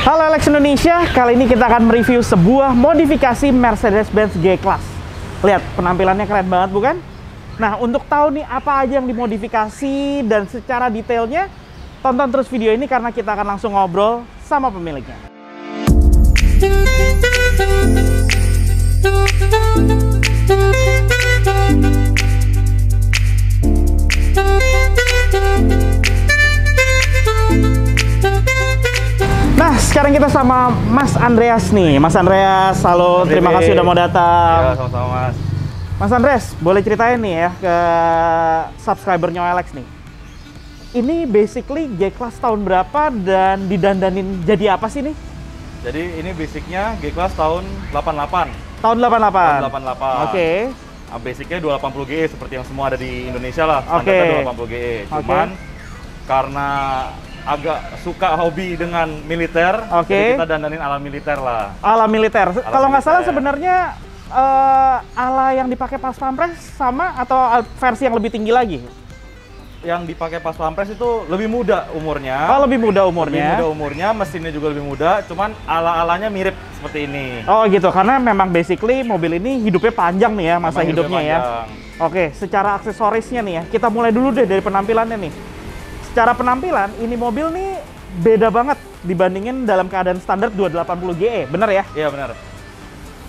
Halo Alex Indonesia, kali ini kita akan mereview sebuah modifikasi Mercedes-Benz G-Class. Lihat, penampilannya keren banget bukan? Nah, untuk tahu nih apa aja yang dimodifikasi dan secara detailnya, tonton terus video ini karena kita akan langsung ngobrol sama pemiliknya. Nah, sekarang kita sama Mas Andreas nih. Mas Andreas, halo, terima kasih udah mau datang. Ya, sama-sama Mas. Mas Andreas, boleh ceritain nih ya ke subscribernya Alex nih. Ini basically G-Class tahun berapa dan didandanin jadi apa sih nih? Jadi ini basicnya G-Class tahun 88. Tahun 88? Tahun 88. Oke. Basicnya 280 GE seperti yang semua ada di Indonesia lah. Oke. Standarnya 280 GE. Cuman karena agak suka hobi dengan militer, jadi kita dandanin ala militer lah. Ala militer. Kalau nggak salah militer. sebenarnya ala yang dipakai pas pampres sama atau versi yang lebih tinggi lagi? Yang dipakai pas pampres itu lebih muda umurnya. Oh, lebih muda umurnya. Lebih muda umurnya, mesinnya juga lebih muda, cuman ala-alanya mirip seperti ini. Oh gitu, karena memang basically mobil ini hidupnya panjang nih ya, masa Memang hidupnya ya. Oke, secara aksesorisnya nih ya, kita mulai dulu deh dari penampilannya nih. Secara penampilan, ini mobil nih beda banget dibandingin dalam keadaan standar 280 GE, bener ya? Iya benar.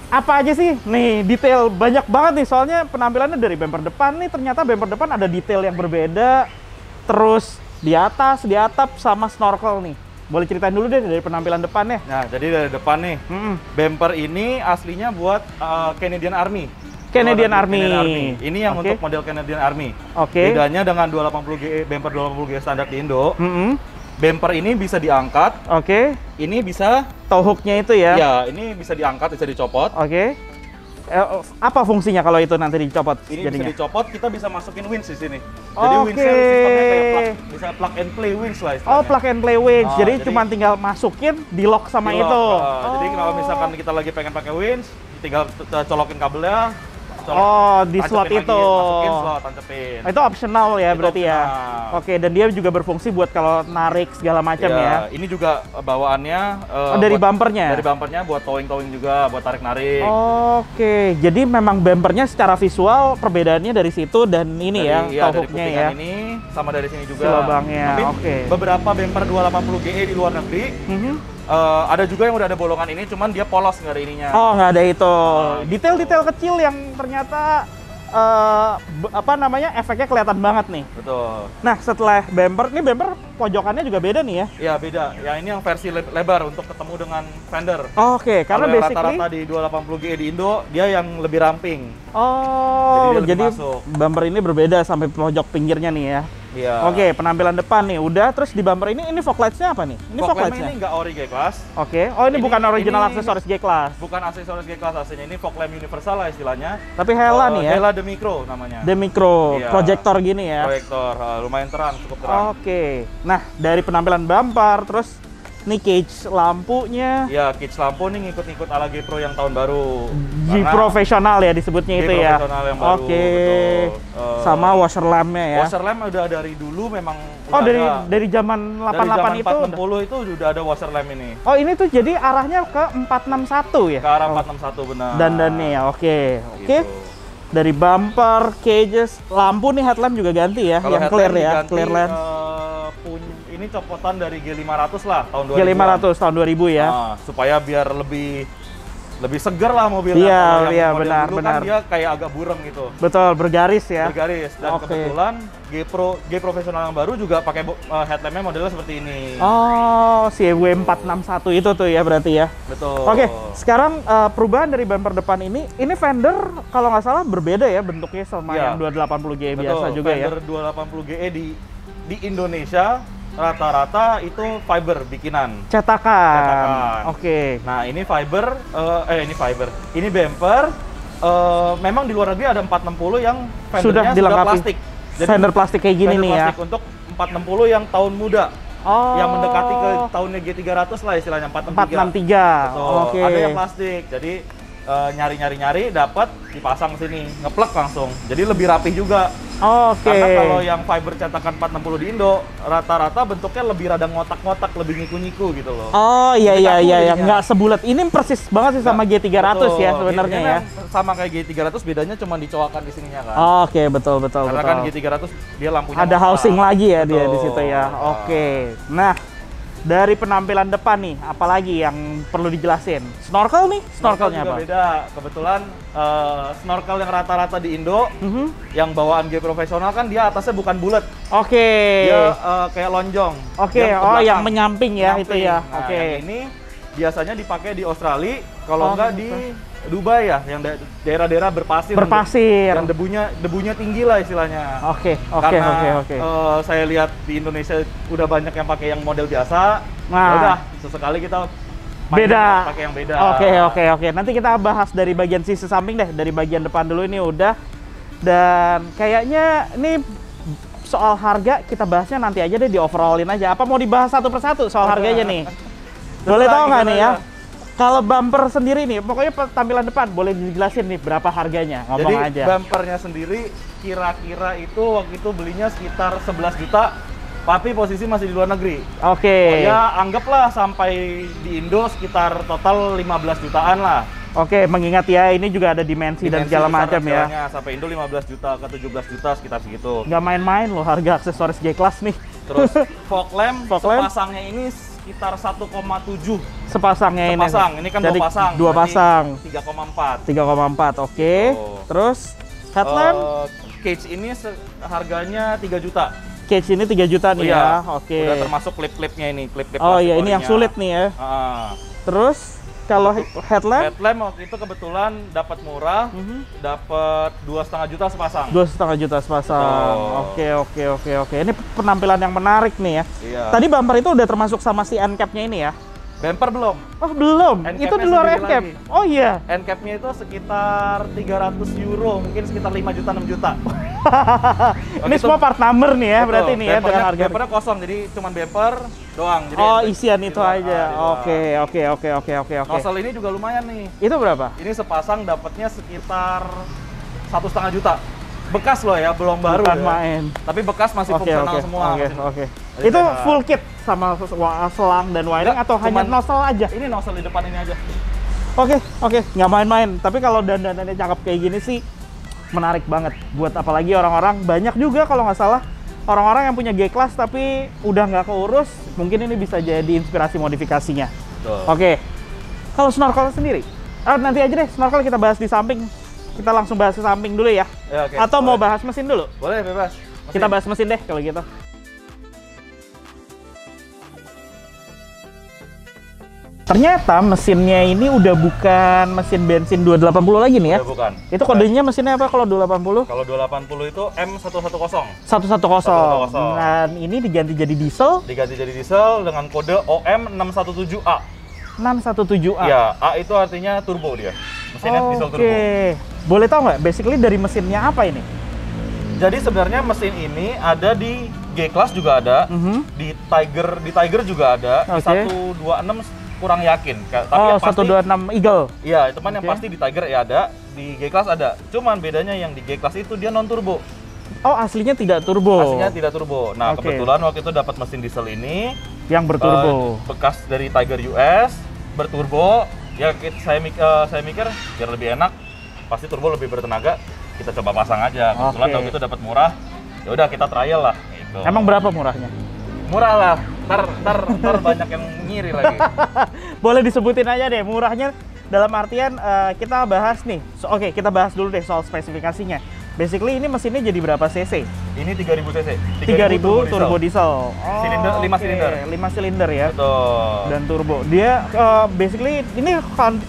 Apa aja sih? Nih, detail banyak banget nih, soalnya penampilannya dari bumper depan nih, ternyata bumper depan ada detail yang berbeda. Terus di atas, di atap, sama snorkel nih. Boleh ceritain dulu deh dari penampilan depannya. Nah, jadi dari depan nih, bumper ini aslinya buat Canadian Army. Canadian Army. Ini yang untuk model Canadian Army. Oke. Bedanya dengan 280 GE, bumper 280 GE standar di Indo. Bumper ini bisa diangkat. Oke. Ini bisa Toe hooknya itu ya? Ya, ini bisa diangkat, bisa dicopot. Oke. Apa fungsinya kalau itu nanti dicopot? Ini jadinya? bisa dicopot, kita bisa masukin winch di sini. Jadi winch-nya sistemnya kayak bisa plug and play winch lah istilahnya. Oh, plug and play winch. Jadi cuma tinggal masukin, di lock sama itu. Jadi kalau misalkan kita lagi pengen pakai winch, tinggal colokin kabelnya. Di slot itu. Masukin slot, tancepin. Itu optional ya Itu berarti ya. Oke, dan dia juga berfungsi buat kalau narik segala macam ya. Ini juga bawaannya dari bumpernya. Dari bumpernya buat towing juga, buat tarik-narik. Oke, jadi memang bumpernya secara visual perbedaannya dari situ dan ini dari, ya, toe hooknya ya. Ini sama dari sini juga. Lubangnya. Oke. Beberapa bumper 280 GE di luar negeri. Ada juga yang udah ada bolongan ini, cuman dia polos, nggak ada ininya. Oh, nggak ada itu. Detail-detail kecil yang ternyata efeknya kelihatan banget nih. Betul. Nah, setelah bumper, ini bumper pojokannya juga beda nih ya? Iya, beda. Ya, ini yang versi lebar untuk ketemu dengan fender. Oke, karena basically rata-rata di 280 GE di Indo, dia yang lebih ramping. Oh, jadi bumper ini berbeda sampai pojok pinggirnya nih ya? Iya. Oke, penampilan depan nih udah, terus di bumper ini fog lights-nya apa nih? Ini fog lights-nya? Ini nggak ori G-Class. Oke. Oh, ini bukan original aksesoris G-Class. Bukan aksesoris G-Class aslinya, ini fog lamp universal lah istilahnya. Tapi Hella nih ya? Hella The Micro namanya. The Micro, iya. Proyektor gini ya? Proyektor, lumayan terang, cukup terang. Oke. Nah, dari penampilan bumper, terus nih cage lampunya. Ya, cage lampu nih ngikut-ngikut ala G-Pro yang tahun baru. G-Profesional ya disebutnya itu ya? G-Profesional yang baru, Oke. betul. Sama washer lamp-nya ya? Washer lamp udah dari dulu memang. Oh, dari zaman 88 dari zaman itu? 460 itu udah ada washer lamp ini. Oh, ini tuh jadi arahnya ke 461 ya? Ke arah 461 benar. Dandannya ya, oke. Oke. Gitu. Dari bumper, cages, lampu nih headlamp juga ganti ya? Kalau yang clear ya? diganti, Clear lens. Ini copotan dari G500 lah tahun 2000. G500 tahun 2000 ya? Supaya biar lebih segar lah mobilnya. Iya, benar. Kan dia kayak agak burem gitu. Betul, bergaris ya? Bergaris. Dan kebetulan G Profesional yang baru juga pakai headlampnya modelnya seperti ini. Oh, si W461 itu tuh ya berarti ya? Betul. Oke, sekarang perubahan dari bumper depan ini fender kalau nggak salah berbeda ya bentuknya sama yang 280 GE biasa juga ya? Fender 280 GE di Indonesia rata-rata itu fiber bikinan. Cetakan. Oke. Nah, ini fiber, ini bumper. Memang di luar negeri ada 460 yang fendernya sudah plastik. Jadi fender plastik kayak gini nih ya. Untuk 460 yang tahun muda. Yang mendekati ke tahunnya G300 lah istilahnya, 463. Oke. Ada yang plastik. Jadi nyari dapat dipasang sini, ngeplek langsung. Jadi lebih rapih juga. Oke. Karena kalau yang fiber cetakan 460 di Indo, rata-rata bentuknya lebih rada ngotak-ngotak, lebih nyiku-nyiku gitu loh. Oh iya iya iya, nggak sebulat. Ini persis banget sih sama G300 ya sebenarnya ya. Sama kayak G300, bedanya cuma dicoakan di sininya kan. Oke, betul betul. Karena betul. kan G300 dia lampunya ada housing lagi ya, betul. Dia di situ ya. Oke. Nah, dari penampilan depan nih, apalagi yang perlu dijelasin? Snorkel nih, snorkelnya juga apa? beda. Kebetulan snorkel yang rata-rata di Indo, yang bawaan G profesional kan dia atasnya bukan bulat. Oke. Dia kayak lonjong. Oke, oh yang menyamping ya itu ya. Nah, oke. Yang ini biasanya dipakai di Australia, kalau enggak di Dubai ya, yang daerah-daerah berpasir. Berpasir. Yang debunya tinggi lah istilahnya. Oke. Karena saya lihat di Indonesia udah banyak yang pakai yang model biasa. Nah, udah sesekali kita pakai yang beda. Oke. Nanti kita bahas dari bagian sisi samping deh, dari bagian depan dulu ini udah. Dan kayaknya ini soal harga kita bahasnya nanti aja deh, di overallin aja. Apa mau dibahas satu persatu soal harganya nih? Boleh tahu nggak nih ya? Kalau bumper sendiri nih, pokoknya tampilan depan boleh dijelasin nih berapa harganya, ngomong Jadi, aja. bumpernya sendiri kira-kira itu waktu itu belinya sekitar 11 juta, tapi posisi masih di luar negeri. Oke. Ya anggaplah sampai di Indo sekitar total 15 jutaan lah. Oke, mengingat ya ini juga ada dimensi dan segala macam ya. Sampai Indo 15 juta ke 17 juta sekitar segitu. Nggak main-main loh harga aksesoris G-Class nih. Terus fog lamp sepasangnya ini sekitar 1,7. Sepasangnya ini. Sepasang, ini kan jadi dua pasang. 3,4. 3,4, oke. Terus headlamp? Cage ini harganya 3 juta. Cage ini 3 juta nih ya. Oke. Udah termasuk klip-klipnya ini, klip-klip. Oh iya, ini yang sulit nih ya. Terus kalau headlamp? Headlamp waktu itu kebetulan dapat murah, dapat 2,5 juta sepasang. 2,5 juta sepasang. Oke. Ini penampilan yang menarik nih ya. Iya. Tadi bumper itu udah termasuk sama si end cap-nya ini ya? Bumper belum. Oh belum. Itu di luar end cap. Oh iya. End cap-nya itu sekitar 300 euro, mungkin sekitar 5 juta 6 juta. Ini semua part number nih ya, berarti nih ya dengan harga. Bumpernya kosong, jadi cuma bumper doang. Jadi isian itu aja. Oke. Nozzle ini juga lumayan nih. Itu berapa? Ini sepasang dapatnya sekitar 1,5 juta. Bekas loh ya, belum baru. Bukan ya. main. Tapi bekas masih fungsional semua. Oke. Itu full kit sama selang dan wiring atau hanya nozzle aja? Ini nozzle di depan ini aja. Oke. Nggak main-main. Tapi kalau dandanannya cakep kayak gini sih menarik banget. Buat apalagi orang-orang, banyak juga kalau nggak salah orang-orang yang punya G-Class tapi udah nggak keurus, mungkin ini bisa jadi inspirasi modifikasinya. Oke. Kalau snorkel sendiri, nanti aja deh snorkel kita bahas di samping. Kita langsung bahas di samping dulu ya. Atau boleh. Mau bahas mesin dulu? Boleh, bebas. Kita bahas mesin deh kalau gitu. Ternyata mesinnya ini udah bukan mesin bensin 280 lagi nih ya? Udah bukan. Itu kodenya mesinnya apa kalau 280? Kalau 280 itu M110. 110. Dan ini diganti jadi diesel? Diganti jadi diesel dengan kode OM617A. 617A? Ya, A itu artinya turbo dia. Mesinnya diesel turbo. Oke. Boleh tahu nggak, basically dari mesinnya apa ini? Jadi sebenarnya mesin ini ada di G-Class juga ada, di Tiger juga ada, di 126 kurang yakin. Tapi yang pasti, 126 Eagle? Iya, itu kan yang pasti di Tiger ya ada, di G-Class ada. Cuman bedanya yang di G-Class itu dia non turbo. Oh, aslinya tidak turbo? Aslinya tidak turbo. Nah, kebetulan waktu itu dapat mesin diesel ini yang berturbo. Bekas dari Tiger US, berturbo. Ya saya mikir biar lebih enak, pasti turbo lebih bertenaga, kita coba pasang aja. Kebetulan waktu itu dapat murah, ya udah kita trial lah gitu. Emang berapa murahnya? Murah lah, ntar banyak yang ngiri lagi. Boleh disebutin aja deh murahnya, dalam artian kita bahas nih. Oke, kita bahas dulu deh soal spesifikasinya. Basically ini mesinnya jadi berapa cc? Ini 3000 cc. 3000 turbo diesel. Silinder 5 silinder. 5 silinder ya. Betul. Dan turbo. Dia basically ini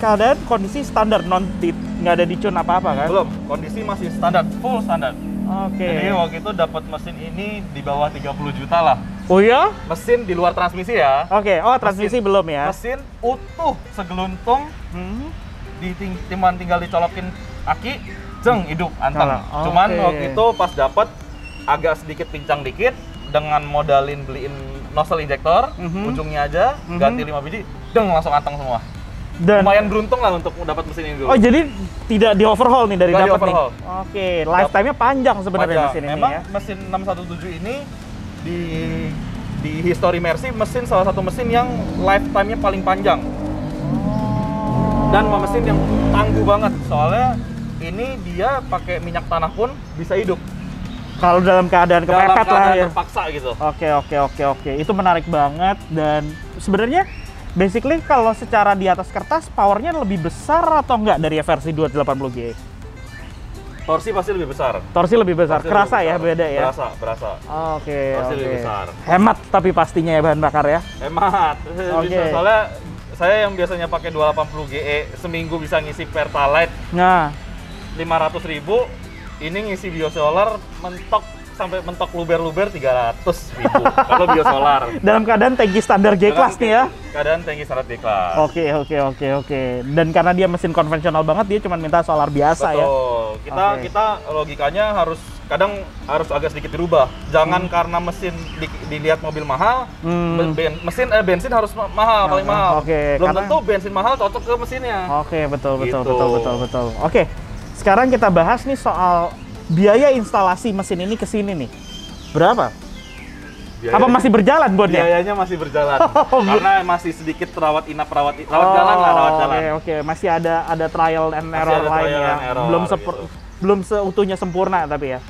keadaan kondisi standar, nggak ada dicun apa-apa kan? Belum, kondisi masih standar, full standar. Oke. Jadi waktu itu dapat mesin ini di bawah 30 juta lah. Oh ya? Mesin di luar transmisi ya. Oke, transmisi belum ya? Mesin utuh segeluntung, cuman tinggal dicolokin aki, jeng hidup anteng. Cuman waktu itu pas dapat agak sedikit pincang dikit, dengan modalin beliin nozzle injektor, ujungnya aja ganti 5 biji, langsung anteng semua. Dan lumayan beruntung lah untuk dapat mesin ini dulu. oh, jadi tidak di overhaul nih dari Nggak dapat nih. di-overhaul. Oke, lifetime-nya panjang sebenarnya Panjang. mesin Memang ini ya. mesin 617 ini di history Mercy mesin salah satu mesin yang lifetime-nya paling panjang. Dan mesin yang tangguh banget soalnya ini dia pakai minyak tanah pun bisa hidup. Kalau dalam keadaan kepepet lah ya. Terpaksa gitu. Oke. Itu menarik banget dan sebenarnya basically kalau secara di atas kertas powernya lebih besar atau enggak dari versi 280G? Torsi pasti lebih besar. Torsi lebih besar. Torsi Kerasa lebih ya besar. beda ya. Berasa. Oke. Torsi lebih besar. Hemat tapi pastinya ya bahan bakar ya. Hemat. Oke. Soalnya saya yang biasanya pakai 280GE seminggu bisa ngisi Pertalite Nah, 500.000, ini ngisi biosolar sampai mentok luber-luber 300.000 kalau biosolar. dalam keadaan tangki standar G-Class nih ya. Keadaan tangki standar G-Class. Oke. Dan karena dia mesin konvensional banget, dia cuma minta solar biasa ya. Betul. Kita logikanya kadang harus agak sedikit dirubah. Jangan karena mesin dilihat mobil mahal, bensin harus mahal, paling mahal. Belum tentu bensin mahal cocok ke mesinnya. Oke, betul. Gitu. Oke. Sekarang kita bahas nih soal biaya instalasi mesin ini ke sini nih. Berapa? Apa masih berjalan buatnya? Biayanya masih berjalan. Karena masih sedikit rawat jalan. Oke. Masih ada trial and error lain ya. Belum seutuhnya sempurna tapi ya.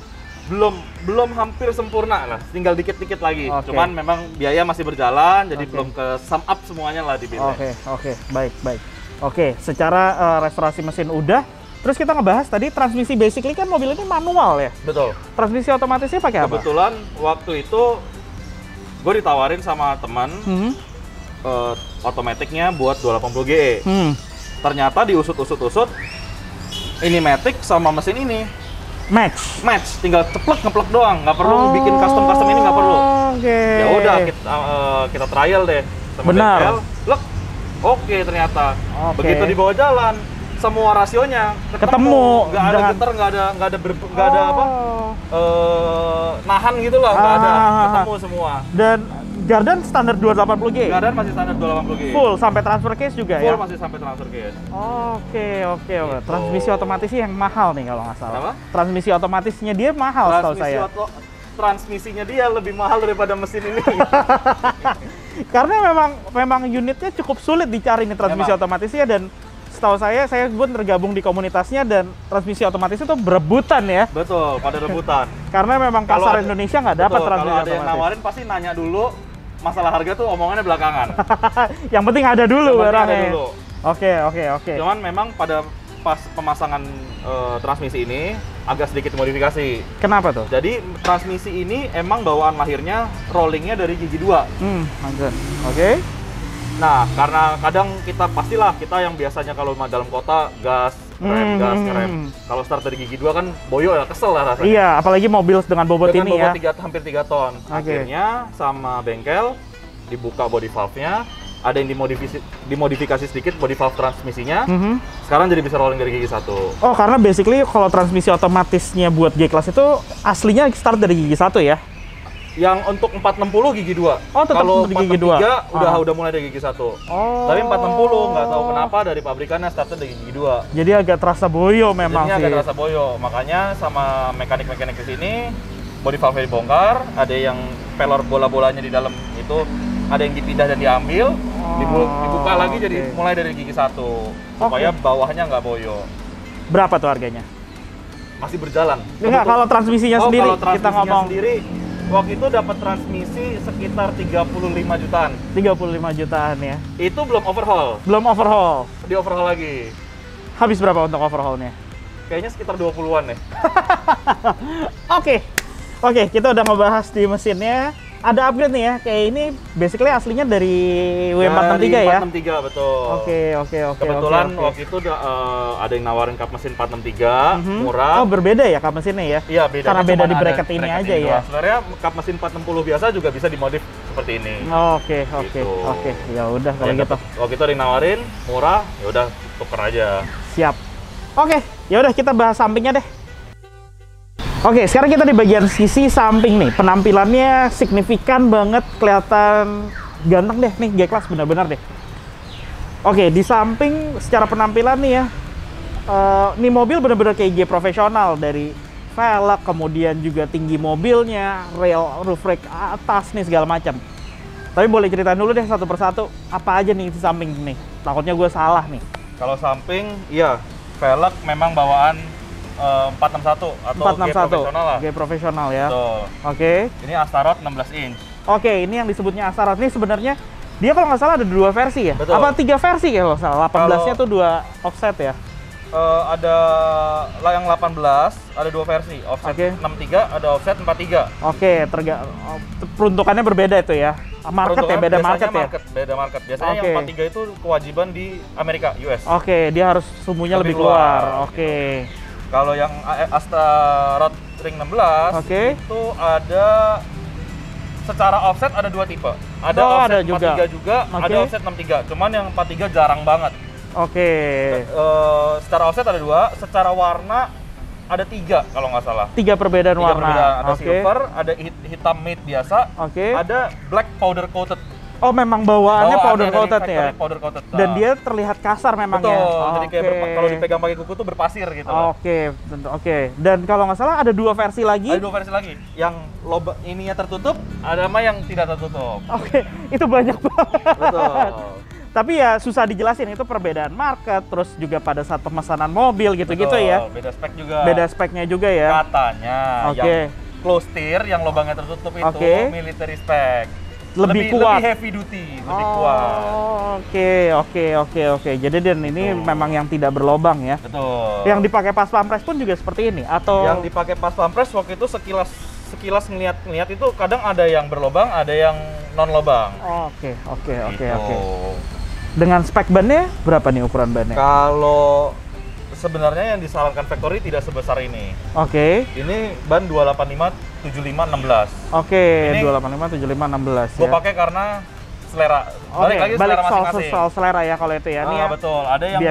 Belum hampir sempurna lah, tinggal dikit-dikit lagi. Cuman memang biaya masih berjalan, jadi belum ke sum up semuanya lah di biaya. Oke, baik. Oke, secara restorasi mesin udah. Terus kita ngebahas tadi transmisi basically kan mobil ini manual ya? Betul. Transmisi otomatisnya pakai apa? Kebetulan waktu itu gue ditawarin sama teman otomatiknya buat 280GE. Ternyata diusut-usut ini Matic sama mesin ini match, tinggal ngeplek doang, nggak perlu bikin custom ini, nggak perlu. Ya udah kita trial deh sama bengkel. Oke, ternyata begitu dibawa jalan semua rasionya ketemu, nggak ada getar, nggak ada apa nahan gitu lah, nggak ada, ketemu semua. Dan Gardan standar 280G? Gardan masih standar 280G. Full sampai transfer case juga ya? Full masih sampai transfer case. Oke. Transmisi otomatisnya yang mahal nih kalau nggak salah. Apa? Transmisi otomatisnya dia mahal setahu saya. Transmisinya dia lebih mahal daripada mesin ini. Karena memang unitnya cukup sulit dicari nih transmisi otomatisnya, dan setahu saya pun tergabung di komunitasnya dan transmisi otomatis itu berebutan ya. Betul, pada rebutan. Karena memang pasar Indonesia nggak dapat transmisi otomatis. Kalau ada yang nawarin pasti nanya dulu, masalah harga tuh omongannya belakangan. Yang penting ada dulu barangnya. Oke. Cuman memang pada pas pemasangan transmisi ini agak sedikit modifikasi. Kenapa tuh? Jadi transmisi ini emang bawaan lahirnya rollingnya dari gigi 2. Oke. Nah, karena kadang kita yang biasanya kalau dalam kota gas, rem. Kalau start dari gigi 2 kan boyo ya, kesel lah rasanya. Iya, apalagi mobil dengan bobot ini ya. Hampir 3 ton. Akhirnya sama bengkel dibuka body valve-nya, ada yang dimodifikasi sedikit body valve transmisinya. Sekarang jadi bisa rolling dari gigi 1. Oh, karena basically kalau transmisi otomatisnya buat G-Class itu aslinya start dari gigi 1 ya? Yang untuk 460 gigi 2. Oh, tetap kalau di gigi 2. Udah mulai dari gigi 1. Tapi 460 nggak tahu kenapa dari pabrikannya startnya dari gigi 2. Jadi agak terasa boyo memang sih. Agak terasa boyo. Makanya sama mekanik-mekanik di sini body valve dibongkar, ada yang pelor bola-bolanya di dalam itu ada yang dipindah dan diambil, dibuka lagi jadi mulai dari gigi 1 supaya bawahnya nggak boyo. Berapa tuh harganya? Masih berjalan. Enggak, kalau transmisinya sendiri kalau transmisinya kita ngomong sendiri waktu itu dapat transmisi sekitar 35 jutaan. 35 jutaan ya. Itu belum overhaul. Belum overhaul. Di overhaul lagi. Habis berapa untuk overhaulnya? Kayaknya sekitar 20-an ya. Oke, kita udah ngebahas di mesinnya. Ada upgrade nih ya, kayak ini basically aslinya dari W463 ya? 463, betul. Oke. Kebetulan waktu itu ada yang nawarin kap mesin 463, murah. Oh, berbeda ya kap mesinnya ya? Iya, beda. Karena beda di bracket ini aja ya? Sebenarnya kap mesin 460 biasa juga bisa dimodif seperti ini. Oke. Ya udah kalau gitu. Waktu itu ada yang nawarin, murah, ya udah tuker aja. Siap. Oke, ya udah kita bahas sampingnya deh. Oke, sekarang kita di bagian sisi samping nih. Penampilannya signifikan banget, kelihatan ganteng deh nih G-Class bener-bener deh. Oke, di samping secara penampilan nih ya, ini mobil bener-bener kayak G profesional, dari velg, kemudian juga tinggi mobilnya, rail, roof rack atas nih segala macam. Tapi boleh ceritain dulu deh satu persatu, apa aja nih di samping nih? Takutnya gue salah nih. Kalau samping, iya, velg memang bawaan 461 atau G profesional lah. G profesional ya. Betul. Oke. Ini Astaroth 16 inch. Oke, ini yang disebutnya Astaroth. Ini sebenarnya dia kalau nggak salah ada 2 versi ya? Betul. Apa 3 versi ya kalau salah? 18-nya tuh 2 offset ya? Ada yang 18, ada 2 versi. Offset 63, ada offset 43. Oke, peruntukannya berbeda itu ya? Market ya? Beda market ya? Beda market. Biasanya yang 43 itu kewajiban di Amerika, US. Oke, dia harus sumbunya lebih keluar. Oke. Gitu. Kalau yang Astaroth Ring 16, itu ada secara offset ada 2 tipe. Ada offset 43 juga, ada offset 63. Cuman yang 43 jarang banget. Oke. Secara offset ada 2, secara warna ada 3 kalau nggak salah. 3 perbedaan warna. Ada silver, ada hitam matte biasa, ada black powder coated. Oh, memang bawaannya powder coated ya? Powder coated. Dan dia terlihat kasar memang ya? Betul, jadi kayak kalau dipegang pakai kuku tuh berpasir gitu. Oke. Dan kalau nggak salah ada 2 versi lagi? Ada 2 versi lagi. Yang lobak ininya tertutup, ada sama yang tidak tertutup. Oke, itu banyak banget. Betul. Tapi ya susah dijelasin, itu perbedaan market, terus juga pada saat pemesanan mobil gitu-gitu ya? Beda spek juga. Beda speknya juga ya? Katanya yang close tier, yang lubangnya tertutup itu military spec. Lebih kuat, lebih heavy duty, lebih kuat. Oke. Jadi dan ini memang yang tidak berlobang ya. Betul. Yang dipakai pas pampres pun juga seperti ini atau? Yang dipakai pas pampres waktu itu sekilas ngeliat itu kadang ada yang berlobang, ada yang non lobang. Oke. Dengan spek bannya berapa nih ukuran bannya? Kalau sebenarnya yang disarankan factory tidak sebesar ini. Oke. Ini ban 285 75 16. Oke, 285 75 16 Gue pakai karena selera. Balik masing-masing. Soal selera ya kalau itu ya. Betul. Ada yang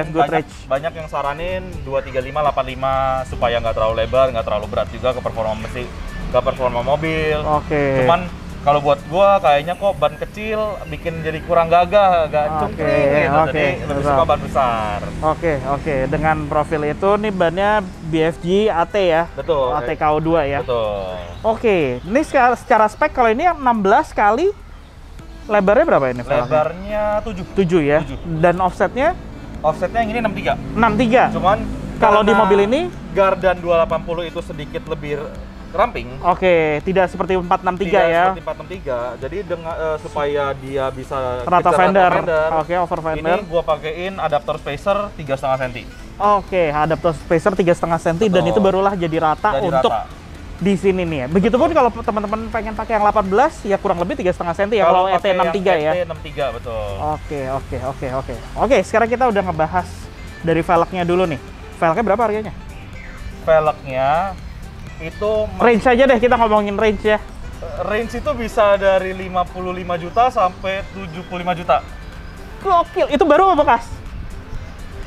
banyak yang saranin 235 85 supaya nggak terlalu lebar, nggak terlalu berat juga ke performa mobil. Oke. Cuman kalau buat gua kayaknya kok ban kecil bikin jadi kurang gagah, agak cungkring gitu. Jadi lebih suka ban besar. Oke. Dengan profil itu nih bannya BFG AT ya? Betul. AT KO2 ya? Betul. Oke, ini secara spek kalau ini 16 kali lebarnya berapa ini? Lebarnya 7 ya? 7. Dan offsetnya? Offsetnya yang ini 63? Cuman kalau di mobil ini? Gardan 280 itu sedikit lebih ramping. Oke, tidak seperti 463 ya. Seperti 463. Jadi dengan supaya dia bisa rata fender. Oke, over fender. Ini gua pakein adaptor spacer 3,5 cm. Oke, adaptor spacer 3,5 cm dan itu barulah jadi rata untuk di sini nih ya. Begitupun kalau teman-teman pengen pakai yang 18 ya kurang lebih 3,5 cm ya kalau ET63 ya. ET63 betul. Oke, sekarang kita udah ngebahas dari velgnya dulu nih. Velgnya berapa harganya? Velgnya itu range aja deh, kita ngomongin range ya. Range itu bisa dari 55 juta sampai 75 juta. Gokil, itu baru apa bekas?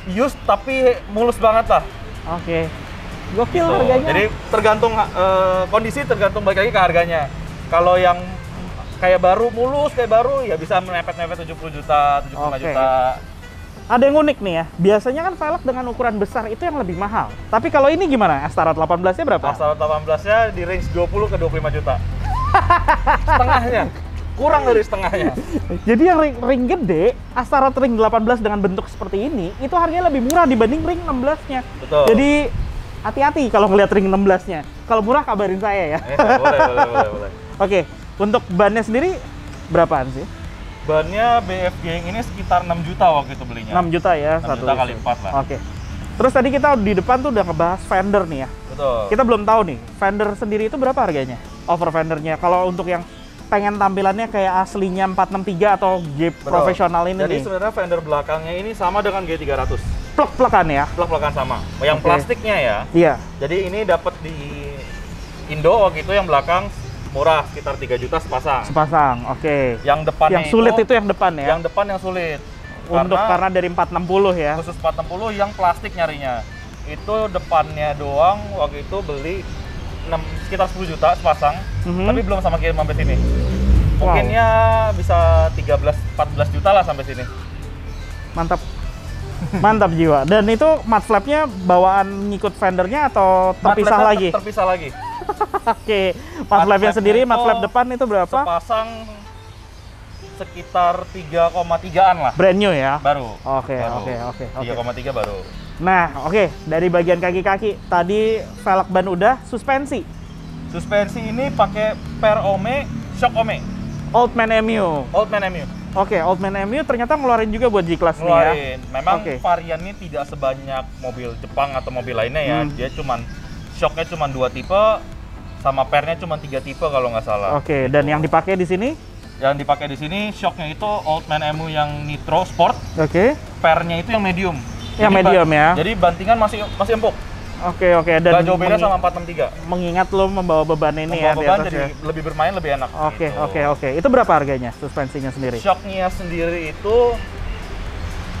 Used tapi mulus banget lah. Oke. Gokil gitu. Harganya. Jadi tergantung kondisi, tergantung balik lagi ke harganya. Kalau yang kayak baru mulus kayak baru ya bisa mepet-mepet 70 juta, 75 juta. Ada yang unik nih ya, biasanya kan velg dengan ukuran besar itu yang lebih mahal. Tapi kalau ini gimana? Astaroth 18-nya berapa? Astaroth 18-nya di range 20 ke 25 juta. Setengahnya, kurang dari setengahnya. Jadi yang ring gede, Astaroth ring 18 dengan bentuk seperti ini, itu harganya lebih murah dibanding ring 16-nya. Betul. Jadi hati-hati kalau ngeliat ring 16-nya. Kalau murah kabarin saya ya. Boleh. Oke, untuk bannya sendiri berapaan sih? Bannya BFG yang ini sekitar 6 juta waktu itu belinya. 6 juta ya? 6 juta kali 4 lah. Oke. Terus tadi kita di depan tuh udah ngebahas fender nih ya? Betul. Kita belum tahu nih, fender sendiri itu berapa harganya? Over fendernya, kalau untuk yang pengen tampilannya kayak aslinya 463 atau G profesional ini. Jadi sebenarnya fender belakangnya ini sama dengan G300. Plek-plekan ya? Plek-plekan sama. Yang plastiknya ya? Iya. Jadi ini dapat di Indo waktu itu yang belakang murah, sekitar 3 juta sepasang. Oke. Yang depannya yang sulit itu yang depan ya? Yang depan yang sulit. Karena dari 460 ya? Khusus 460 yang plastik nyarinya. Itu depannya doang waktu itu beli sekitar 10 juta sepasang, tapi belum sama kirim sampai sini. Mungkinnya bisa 13-14 juta lah sampai sini. Mantap. Mantap jiwa. Dan itu mud flapnya bawaan ngikut vendornya atau terpisah lagi? Terpisah lagi. Oke. Mud flapnya sendiri, mud flap depan itu berapa? Sepasang sekitar 3,3-an lah. Brand new ya? Baru. Oke. 3,3 baru. Nah, oke. Dari bagian kaki-kaki, tadi velg ban udah, suspensi. Suspensi ini pakai per Ome, shock Ome. Oldman MU. Oldman MU. Oke, Oldman MU ternyata ngeluarin juga buat G-Class nih ya? Ngeluarin. Memang variannya tidak sebanyak mobil Jepang atau mobil lainnya ya. Dia cuman, shocknya cuma 2 tipe, sama pernya cuma 3 tipe kalau nggak salah. Oke, dan yang dipakai di sini? Yang dipakai di sini shocknya itu Oldman MU yang Nitro Sport. Oke. Pernya itu yang medium. Yang medium ya. Jadi bantingan masih empuk. Oke. Dan nggak jauh beda sama 463. Mengingat lo membawa beban ini membawa beban di atas jadi ya. lebih bermain lebih enak. Oke. Itu berapa harganya suspensinya sendiri? Shocknya sendiri itu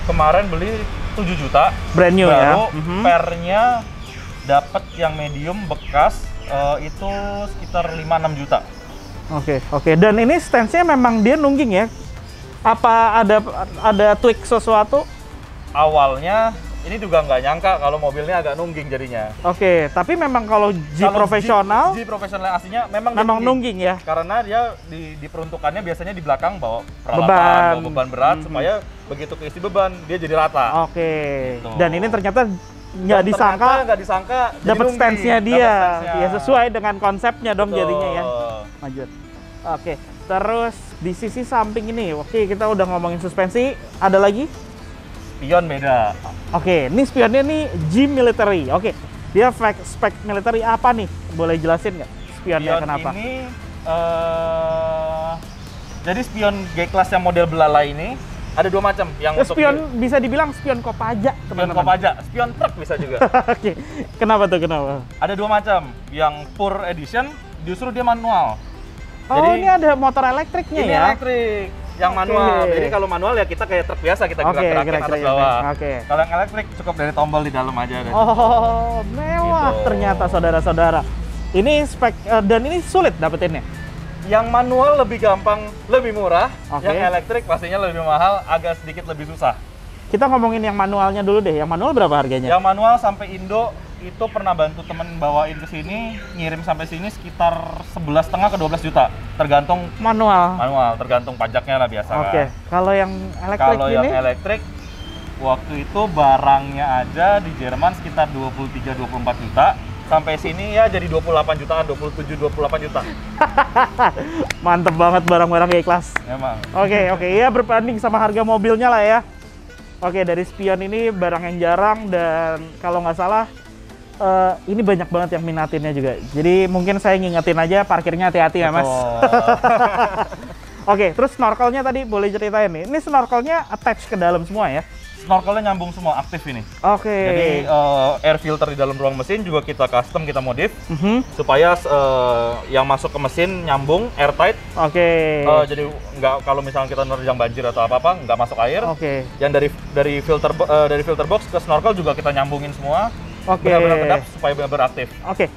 kemarin beli 7 juta. Brand new baru, ya. Pernya dapat yang medium bekas itu sekitar 5-6 juta. Oke. Dan ini stance-nya memang dia nungging ya? Apa ada tweak sesuatu? Awalnya ini juga nggak nyangka kalau mobilnya agak nungging jadinya. Oke, tapi memang kalau profesional, G profesional aslinya memang nungging ya? Karena dia diperuntukannya biasanya di belakang bawa peralatan, bawa beban berat supaya begitu keisi beban dia jadi rata. Oke. Gitu. Dan ini ternyata nggak disangka dapat stance-nya dia. Ya sesuai dengan konsepnya dong. Betul. Jadinya ya. Lanjut. Oke. Terus di sisi samping ini, oke kita udah ngomongin suspensi, ada lagi? Spion beda. Oke, ini spionnya nih G Military. Oke, dia spek military apa nih? Boleh jelasin nggak spionnya kenapa? Ini jadi spion G-Class yang model belalai ini ada 2 macam. Yang spion bisa dibilang spion Kopaja, teman-teman. Spion Kopaja, spion truk bisa juga. Oke, kenapa? Ada 2 macam. Yang Pure Edition justru dia manual. Oh, jadi, ini ada motor elektriknya ya? Ini elektrik. Yang manual. Jadi kalau manual ya kita kayak truk biasa, kita gerak-gerakin atas bawah. Kalau yang elektrik cukup dari tombol di dalam aja. Oh, mewah gitu. Ternyata saudara-saudara. Ini spek dan ini sulit dapetinnya. Yang manual lebih gampang, lebih murah. Yang elektrik pastinya lebih mahal, agak sedikit lebih susah. Kita ngomongin yang manualnya dulu deh. Yang manual berapa harganya? Yang manual sampai Indo itu pernah bantu temen bawain ke sini, ngirim sampai sini sekitar 11,5 ke 12 juta, tergantung manual, tergantung pajaknya lah biasa. Kalau yang elektrik yang elektrik waktu itu barangnya aja di Jerman sekitar 23-24 juta, sampai sini ya jadi 28 jutaan, 27-28 juta. Mantep banget barang-barang G-Class. Emang. Oke, ya berbanding sama harga mobilnya lah ya. Oke, dari spion ini barang yang jarang dan kalau nggak salah ini banyak banget yang minatinnya juga. Jadi mungkin saya ngingetin aja parkirnya hati-hati ya Mas. Oke, terus snorkelnya tadi boleh ceritain nih. Ini snorkelnya attach ke dalam semua ya? Snorkelnya nyambung semua, aktif ini. Oke. Jadi air filter di dalam ruang mesin juga kita custom, kita modif supaya yang masuk ke mesin nyambung, airtight. Oke. Jadi nggak, kalau misalnya kita nerjang banjir atau apa-apa nggak masuk air. Oke. Yang dari filter box ke snorkel juga kita nyambungin semua. Oke. Benar-benar kedap supaya benar-benar aktif. Oke.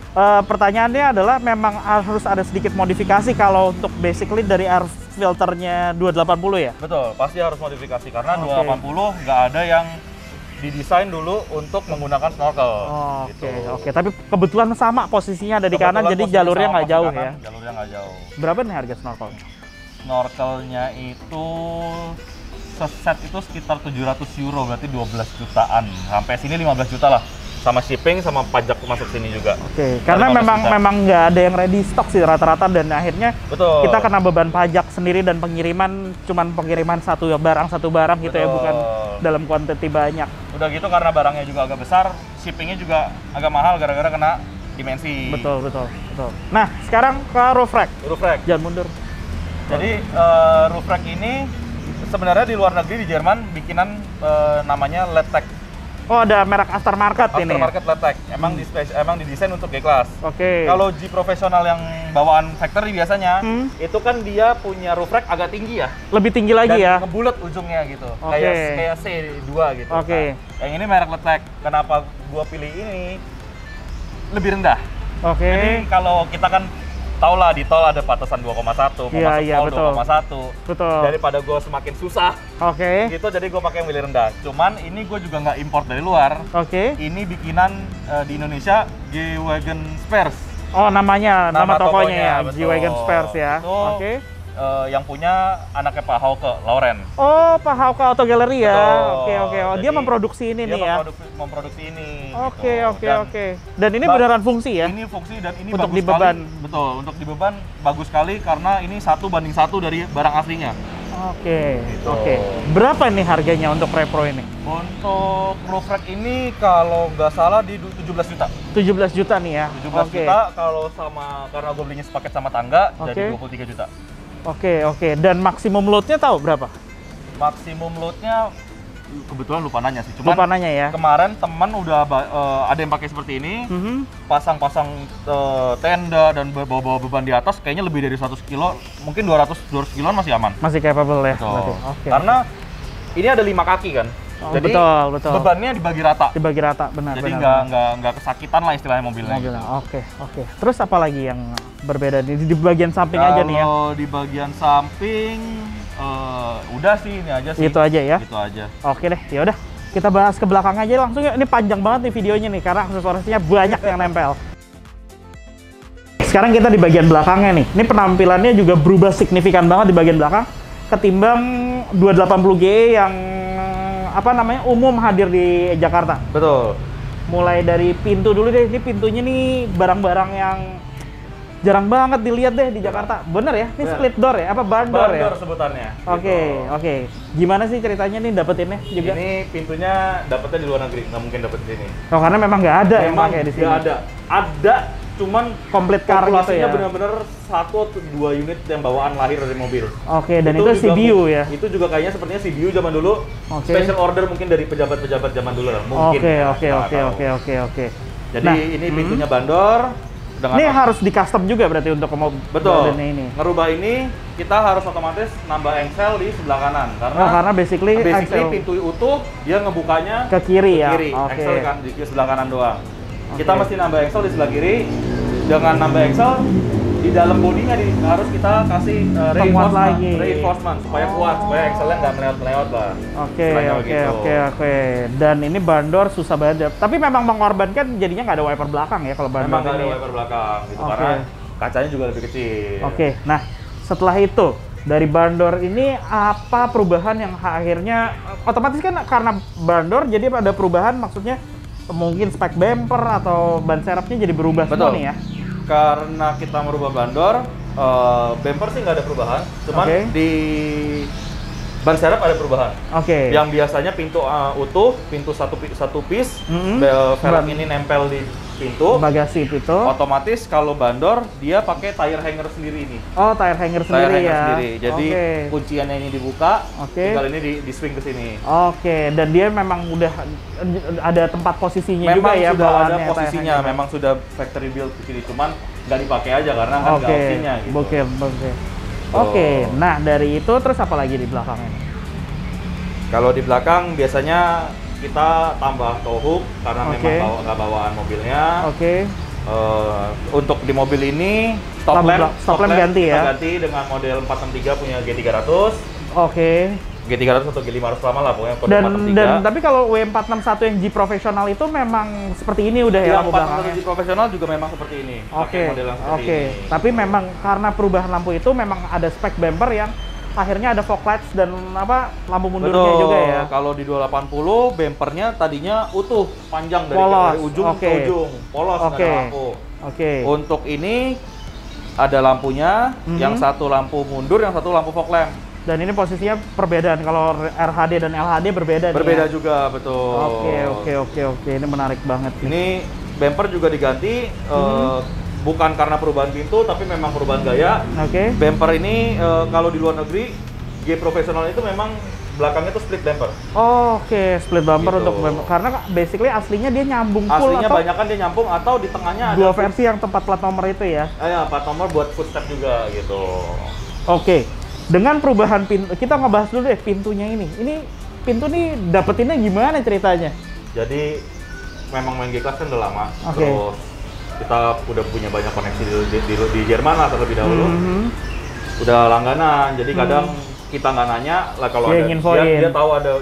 Pertanyaannya adalah memang harus ada sedikit modifikasi kalau untuk basically dari air filternya 280 ya? Betul, pasti harus modifikasi karena 280 nggak ada yang didesain dulu untuk menggunakan snorkel. Oke. Tapi kebetulan sama posisinya ada di kanan, jadi jalurnya nggak jauh ya? Jalurnya nggak jauh. Berapa nih harga snorkelnya? Snorkelnya itu seset itu sekitar 700 euro, berarti 12 jutaan. Sampai sini 15 juta lah. Sama shipping, sama pajak masuk sini juga. Oke, karena memang nggak ada yang ready stock sih rata-rata dan akhirnya kita kena beban pajak sendiri dan pengiriman cuman pengiriman satu barang gitu ya, bukan dalam kuantiti banyak. Udah gitu karena barangnya juga agak besar, shippingnya juga agak mahal gara-gara kena dimensi. Betul. Nah, sekarang ke roof rack. Roof rack. Jangan mundur. Jadi roof rack ini sebenarnya di luar negeri, di Jerman bikinan namanya Letek. Oh, ada merek aftermarket ini. Aftermarket Letek. Emang didesain untuk G-Class. Oke. Kalau G profesional yang bawaan factory biasanya, itu kan dia punya roof rack agak tinggi ya. Lebih tinggi lagi ya. Ngebulet ujungnya gitu. Kayak C2 gitu. Oke. Yang ini merek Letek. Kenapa gua pilih ini? Lebih rendah. Oke. Jadi kalau kita kan tau lah di tol ada batasan 2,1, mau masuk tol 2,1. Betul. Daripada gue semakin susah, gitu, jadi gue pakai yang mili rendah. Cuman ini gue juga nggak import dari luar. Ini bikinan di Indonesia, G-Wagon Spares. Oh, nama tokonya ya, G-Wagon Spares ya. Yang punya anaknya Pak Hauke, Lauren. Oh, Pak Hauke Auto Gallery ya. Oke. Oh, dia memproduksi ini nih ya. Memproduksi ini. Oke. Dan ini beneran fungsi ya? Ini fungsi dan ini untuk bagus dibeban. Sekali. Betul, untuk dibeban bagus sekali karena ini 1:1 dari barang aslinya. Oke. Berapa nih harganya untuk repro ini? Untuk roof rack ini kalau nggak salah di 17 juta. 17 juta nih ya? 17 juta kalau karena gue belinya sepaket sama tangga, jadi 23 juta. Oke. Dan maksimum load-nya tahu berapa? Maksimum load-nya kebetulan lupa nanya sih. Lupa nanya ya. Kemarin teman udah ada yang pakai seperti ini, pasang-pasang tenda dan bawa beban di atas, kayaknya lebih dari 100 kilo, mungkin 200 kiloan masih aman. Masih capable ya. Karena ini ada 5 kaki kan. Jadi betul. bebannya dibagi rata. Benar. Jadi nggak kesakitan lah istilahnya mobilnya. Oke. Terus apa lagi yang berbeda di bagian samping aja nih ya? Kalau di bagian samping udah sih ini aja sih. Itu aja ya. Itu aja. Oke deh, ya udah. Kita bahas ke belakang aja langsung ya. Ini panjang banget nih videonya nih karena aksesorisnya banyak yang nempel. Sekarang kita di bagian belakangnya nih. Ini penampilannya juga berubah signifikan banget di bagian belakang ketimbang 280GE yang umum hadir di Jakarta. Betul. Mulai dari pintu dulu deh. Ini pintunya nih barang-barang yang jarang banget dilihat deh di Jakarta. Bener ya? Ini split door ya? Apa barn door ya? Barn door sebutannya. Oke. Gimana sih ceritanya nih dapetinnya juga? Ini pintunya dapetnya di luar negeri, nggak mungkin dapet di sini. Oh, karena memang nggak ada yang pakai di sini. Nggak ada. Ada, cuman komplit car gitu ya? bener-bener 1 atau 2 unit yang bawaan lahir dari mobil. Oke, dan itu CBU ya? Itu juga kayaknya sepertinya CBU zaman dulu. Special order mungkin dari pejabat-pejabat zaman dulu lah. Mungkin. Oke. Jadi ini pintunya bandor. Ini harus di custom juga berarti untuk betul ini. Ngerubah ini kita harus otomatis nambah engsel di sebelah kanan karena basically pintu utuh dia ngebukanya ke kiri ya. Engsel kan di sebelah kanan doang. Kita mesti nambah engsel di sebelah kiri. Dengan nambah engsel di dalam bodinya harus kita kasih reinforcement supaya kuat, supaya engselnya nggak melewat lah. Oke. Dan ini bandor susah banget. Tapi memang mengorbankan jadinya nggak ada wiper belakang ya kalau bandor. Memang nggak ada wiper belakang gitu karena kacanya juga lebih kecil. Nah setelah itu dari bandor ini apa perubahan yang akhirnya otomatis kan karena bandor jadi ada perubahan, maksudnya mungkin spek bumper atau ban serepnya jadi berubah semua nih ya? Karena kita merubah bandor, bumper sih nggak ada perubahan, cuman di ban serep ada perubahan. Yang biasanya pintu utuh, pintu satu piece, velg ini nempel di pintu, bagasi pintu. Otomatis kalau bandor dia pakai tire hanger sendiri ini. Oh, tire hanger sendiri ya. Jadi kunciannya ini dibuka, tinggal ini di swing ke sini. Dan dia memang udah ada tempat posisinya memang juga ya. Sudah ada posisinya, memang sudah factory build di sini, cuman nggak dipakai aja karena kan nggak opsinya gitu. Nah dari itu terus apa lagi di belakangnya? Kalau di belakang biasanya kita tambah tow hook karena memang nggak bawaan mobilnya. Untuk di mobil ini stop lamp ganti ya? Ganti dengan model 463 punya G300. G300 atau G500 lama lah pokoknya kode 463. Dan tapi kalau W461 yang G profesional itu memang seperti ini udah ya lampu belakangnya? G profesional juga memang seperti ini. Model yang seperti ini. Tapi memang karena perubahan lampu itu memang ada spek bumper yang akhirnya ada fog lights dan lampu mundurnya juga ya. Kalau di 280 bumpernya tadinya utuh, panjang dari ujung ke ujung, polos nggak ada lampu. Untuk ini ada lampunya, yang satu lampu mundur, yang satu lampu fog lamp. Dan ini posisinya perbedaan, kalau RHD dan LHD berbeda. Berbeda juga, betul. Oke. Ini menarik banget. Ini bumper juga diganti. Bukan karena perubahan pintu, tapi memang perubahan gaya. Bumper ini kalau di luar negeri, G profesional itu memang belakangnya tuh split bumper. Split bumper gitu. Untuk bumper. Karena basically aslinya dia nyambung full. Aslinya banyak kan dia nyambung atau di tengahnya ada dua versi yang tempat plat nomor itu ya? Plat nomor buat footstep juga gitu. Dengan perubahan pintu, kita ngebahas dulu deh pintunya ini. Ini pintu nih dapetinnya gimana ceritanya? Jadi memang main G-Class kan udah lama. Terus kita udah punya banyak koneksi di Jerman lah terlebih dahulu. Udah langganan, jadi kadang kita nggak nanya lah kalau dia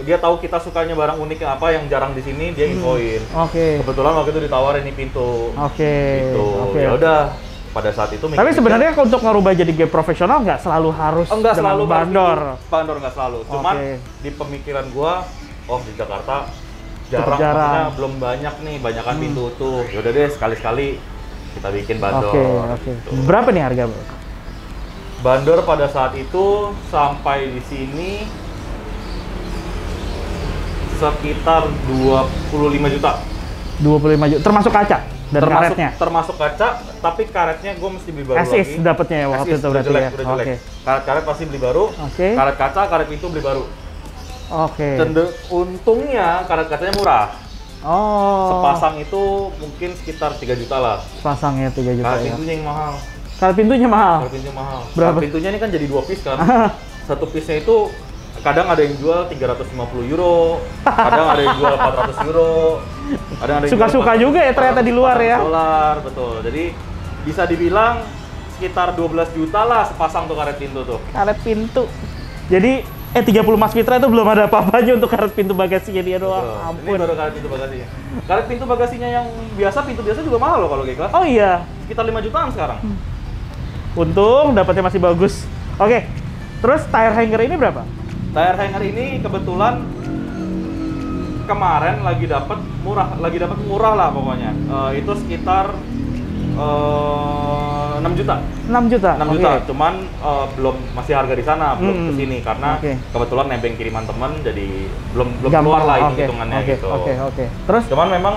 dia tahu kita sukanya barang uniknya apa yang jarang di sini, dia infoin. Kebetulan waktu itu ditawarin nih pintu. Gitu. Ya udah pada saat itu. Tapi sebenarnya untuk ngerubah jadi game profesional nggak selalu harus nggak selalu bandor. Bandor nggak selalu. Cuman di pemikiran gua, di Jakarta jarang. Maksudnya belum banyak nih, banyakan pintu tuh. Yaudah deh sekali-sekali kita bikin bandor. Gitu. Berapa nih harga, Bro? Bandor pada saat itu sampai di sini sekitar 25 juta. 25 juta termasuk kaca dan karetnya. Termasuk kaca, tapi karetnya gue mesti beli baru lagi. Dapatnya ya waktu itu berarti ya. Karet pasti beli baru. Karet kaca, karet pintu beli baru. Untungnya karet kacanya murah. Sepasang itu mungkin sekitar 3 juta lah. Sepasangnya 3 juta. Karet pintunya yang mahal. Karet pintunya mahal? Karet pintunya mahal. Berapa? Karet pintunya ini kan jadi 2 piece kan. Satu piece-nya itu kadang ada yang jual 350 euro, kadang ada yang jual 400 euro, kadang ada yang suka-suka juga ya ternyata di luar ya. $400, betul. Jadi bisa dibilang sekitar 12 juta lah sepasang tuh karet pintu tuh. Karet pintu. Jadi 30 Mas Fitra itu belum ada apa-apanya untuk karet pintu bagasinya dia doang. Ampun. Ini baru karet pintu bagasinya. Karet pintu bagasinya yang biasa, pintu biasa juga mahal loh kalau G-Class. Oh iya. Sekitar 5 jutaan sekarang. Untung dapatnya masih bagus. Oke. Terus tire hanger ini berapa? Tire hanger ini kebetulan kemarin lagi dapat murah lah pokoknya. Itu sekitar 6 juta. 6 juta. Cuman belum masih harga di sana, belum kesini karena kebetulan nebeng kiriman teman, jadi belum keluar lah hitungannya gitu. Terus cuman memang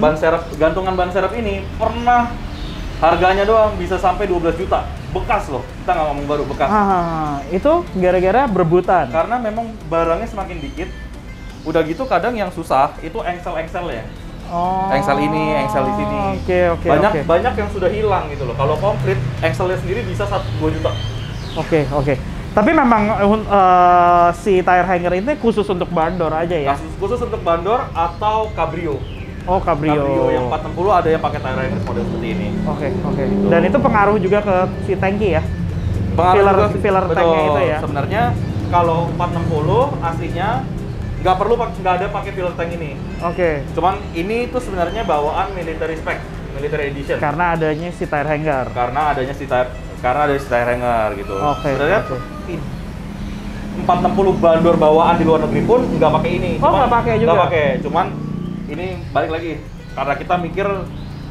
ban serep, gantungan ban serep ini pernah harganya doang bisa sampai 12 juta. Bekas loh, kita nggak ngomong baru, bekas. Itu gara-gara berebutan? Karena memang barangnya semakin dikit. Udah gitu kadang yang susah itu engsel-engsel ya. Engsel ini, engsel di sini. Banyak yang sudah hilang gitu loh. Kalau komplit, engselnya sendiri bisa 2 juta. Tapi memang si tire hanger ini khusus untuk bandor aja ya? Khusus untuk bandor atau cabrio. Cabrio yang 460 ada yang pakai tire hanger model seperti ini. Dan itu pengaruh juga ke si tangki ya? Filler tanknya itu ya? Sebenarnya kalau 460 aslinya nggak ada pakai filler tank ini. Cuman ini tuh sebenarnya bawaan military spec, military edition. Karena adanya si tire hanger. Karena ada si tire hanger gitu. Sebenarnya 460 bandor bawaan di luar negeri pun nggak pakai ini. Nggak pakai juga. Nggak pakai. Cuman ini balik lagi karena kita mikir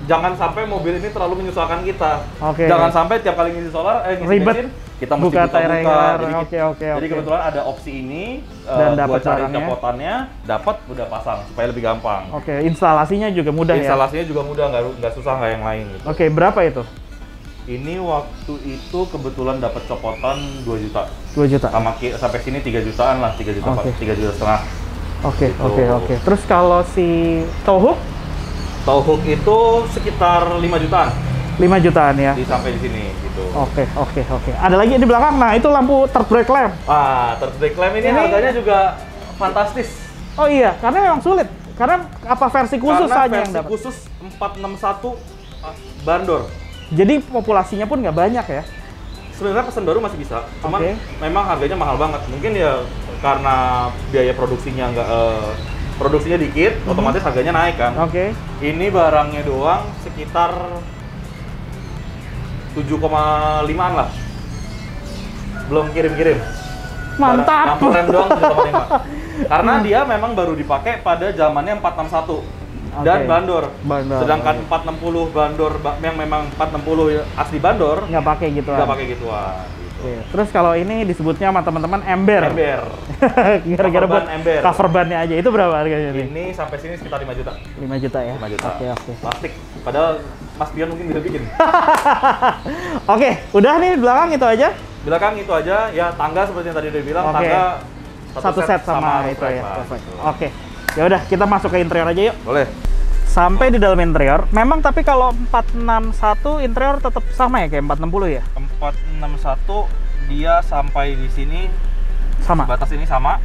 jangan sampai mobil ini terlalu menyusahkan kita. Jangan sampai tiap kali ngisi bensin kita mesti buka. Jadi kebetulan ada opsi ini dan dapat cari copotannya, dapat udah pasang supaya lebih gampang. Instalasinya juga mudah ya. Instalasinya juga mudah, nggak susah kayak yang lain gitu. Berapa itu? Ini waktu itu kebetulan dapat copotan 2 juta. 2 juta. Sampai sini 3 jutaan lah, 3 juta 3 juta setengah. Terus kalau si tow hook? Tow hook itu sekitar 5 jutaan. 5 jutaan ya? Sampai di sini gitu. Ada lagi di belakang, nah itu lampu third brake lamp. Third brake lamp ini harganya juga fantastis. Oh iya, karena memang sulit. Karena apa versi khusus saja yang dapat? Khusus 461 bandor. Jadi populasinya pun nggak banyak ya? Sebenarnya pesan baru masih bisa, cuman memang harganya mahal banget. Mungkin ya karena biaya produksinya produksinya dikit, otomatis harganya naik kan. Ini barangnya doang sekitar 7,5an lah. Belum kirim-kirim. Mantap. Lampu rem doang 7,5. Karena dia memang baru dipakai pada zamannya 461 dan bandor. Sedangkan 460 bandor yang memang 460 asli bandor nggak pakai gituan. Terus kalau ini disebutnya sama teman-teman ember. Gara-gara buat cover ban-nya aja. Itu berapa harganya nih? Ini sampai sini sekitar 5 juta. 5 juta ya? 5 juta. Plastik. Padahal Mas Pion mungkin bisa bikin. Udah nih belakang itu aja? Belakang itu aja. Ya tangga seperti yang tadi udah bilang. Tangga satu set sama itu ya. Ya udah, kita masuk ke interior aja yuk. Boleh. Sampai di dalam interior, memang tapi kalau 461 interior tetap sama ya kayak 460 ya? 461 dia sampai di sini sama. Batas ini sama.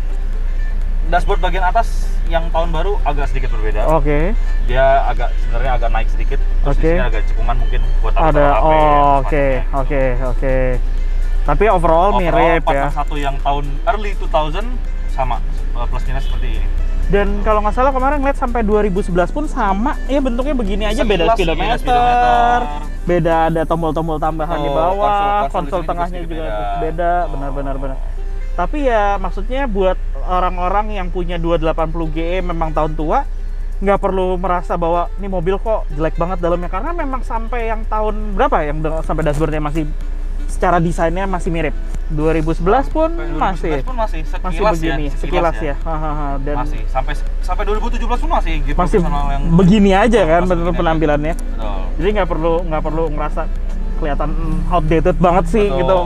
Dashboard bagian atas yang tahun baru agak sedikit berbeda. Oke. Dia sebenarnya agak naik sedikit. Terus di sini agak cekungan mungkin buat ada. HP. Oke. Tapi overall mirip ya. Satu yang tahun early 2000 sama plus minus seperti ini. Dan kalau nggak salah kemarin ngeliat sampai 2011 pun sama ya, bentuknya begini aja. Beda speedometer, beda ada tombol-tombol tambahan di bawah, konsol tengahnya juga beda. Benar. Tapi ya maksudnya buat orang-orang yang punya 280 GE memang tahun tua, nggak perlu merasa bahwa ini mobil kok jelek banget dalamnya, karena memang sampai yang tahun berapa yang sampai dashboardnya masih secara desainnya masih mirip. 2011 pun masih begini, sekilas ya. Dan masih sampai 2017 pun masih yang begini aja kan bener penampilannya. Betul. Jadi nggak perlu ngerasa kelihatan outdated banget sih. Betul, gitu.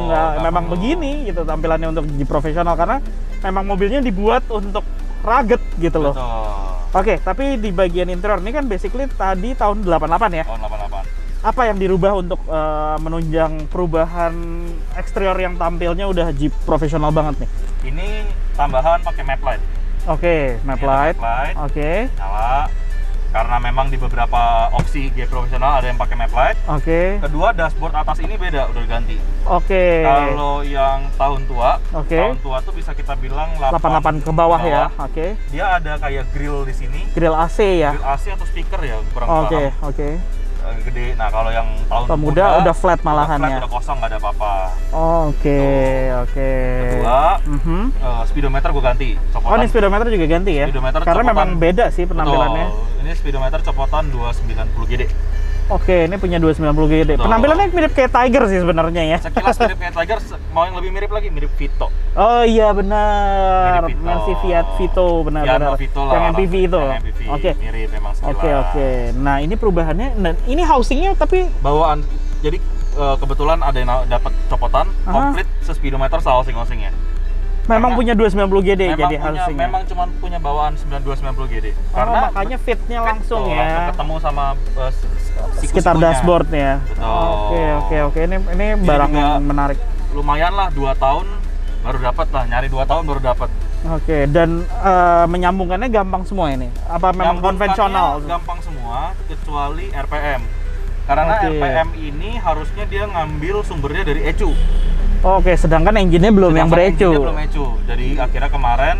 Memang begini gitu tampilannya untuk Jeep profesional, karena memang mobilnya dibuat untuk rugged gitu loh. Betul. Oke, tapi di bagian interior ini kan basically tadi tahun 88 ya. Tahun 88. Apa yang dirubah untuk menunjang perubahan eksterior yang tampilnya udah Jeep profesional banget nih? Ini tambahan pakai map light. Oke, map light. Oke. Nyala. Karena memang di beberapa opsi Jeep profesional ada yang pakai map light. Oke. Kedua, dashboard atas ini beda, udah ganti. Oke. Kalau yang tahun tua, tahun tua tuh bisa kita bilang 88 ke bawah ya. Oke. Dia ada kayak grill di sini. Grill AC ya. Grill AC atau speaker ya, kurang paham. Oke. Gede. Nah, kalau yang tahun muda udah flat malahannya. Udah kosong, nggak ada apa-apa. Oke. Kedua, speedometer gue ganti. Copotan. Ini speedometer juga ganti ya? Karena memang beda sih penampilannya. Ini speedometer copotan 290 GD. Oke, ini punya 290 GD. Penampilannya mirip kayak Tiger sih sebenarnya ya. Sekilas mirip kayak Tiger, mau yang lebih mirip lagi mirip Vito. Oh iya benar. Mercy Fiat Vito benar. Vito lah, yang MPV itu. Oke. Mirip memang sekilas. Oke. Nah, ini perubahannya. Dan ini housingnya tapi bawaan. Jadi kebetulan ada yang dapat copotan komplit se-speedometer se-housing-housingnya. Memang punya 290 GD jadi housingnya. Memang cuma punya bawaan 290 GD. Karena makanya fitnya langsung ya. Langsung ketemu sama sekitar dashboardnya. Oke. Ini barang yang menarik. Lumayan lah 2 tahun baru dapat lah, nyari 2 tahun baru dapat. Oke, dan menyambungkannya gampang semua ini? Apa memang konvensional? Gampang semua kecuali RPM. Karena RPM ini harusnya dia ngambil sumbernya dari ECU. Oke, sedangkan engine-nya belum yang berecu. Belum ECU. Jadi akhirnya kemarin